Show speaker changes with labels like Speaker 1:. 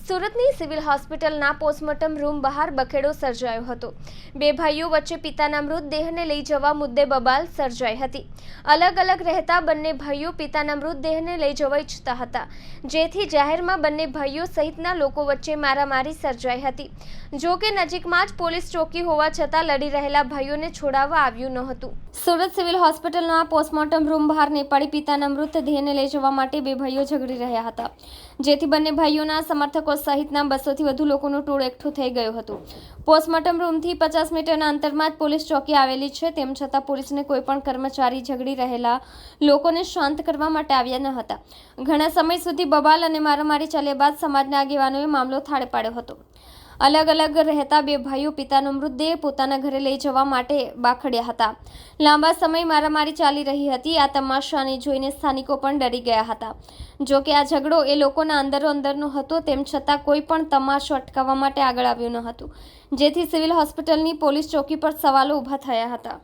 Speaker 1: સુરતની સિવિલ હોસ્પિટલના postmortem room બહાર બખેડો સર્જાયો હતો। બે ભાઈઓ વચ્ચે પિતાના મૃતદેહને લઈ જવા મુદ્દે બબાલ સર્જાઈ હતી। અલગ અલગ રહેતા બંને ભાઈઓ પિતાના મૃતદેહને લઈ જવા ઈચ્છતા હતા, જેથી જાહેરમાં બંને ભાઈઓ સહિતના લોકો વચ્ચે મારામારી સર્જાઈ હતી। જો કે નજીકમાં જ પોલીસ ચોકી હોવા છતાં લડી રહેલા ભાઈઓને છોડાવવા આવ્યું ન હતું। સુરત સિવિલ હોસ્પિટલના પોસ્ટમોર્ટમ રૂમ બહાર નેપાળી પિતાના મૃતદેહને લઈ જવા માટે બે ભાઈઓ ઝઘડી રહ્યા હતા, જેથી બંને ભાઈઓના સમર્થકો સહિતના 200 થી વધુ લોકોનું ટોળું એકઠું થઈ ગયું હતું। પોસ્ટમોર્ટમ રૂમથી 50 મીટરના અંતરમાં જ પોલીસ ચોકી આવેલી છે, તેમ છતાં પોલીસને કોઈ પણ કર્મચારી ઝઘડી રહેલા લોકોને શાંત કરવા માટે આવ્યા ન હતા। ઘણા સમય સુધી બબાલ અને મારામારી ચાલ્યા બાદ સમાજના આગેવાનોએ મામલો થાળે પાડ્યો હતો। અલગ અલગ રહેતા બે ભાઈઓ પિતાનો મૃતદેહ પોતાના ઘરે લઈ જવા માટે બાખડ્યા હતા। લાંબા સમય મારામારી ચાલી રહી હતી। આ તમાશાને જોઈને સ્થાનિકો પણ ડરી ગયા હતા। જો કે આ ઝઘડો એ લોકોના અંદરો-અંદરનો હતો, તેમ છતાં કોઈ પણ તમાશો અટકાવવા માટે આગળ આવ્યું ન હતું, જેથી સિવિલ હોસ્પિટલની પોલીસ ચોકી પર સવાલો ઊભા થયા હતા।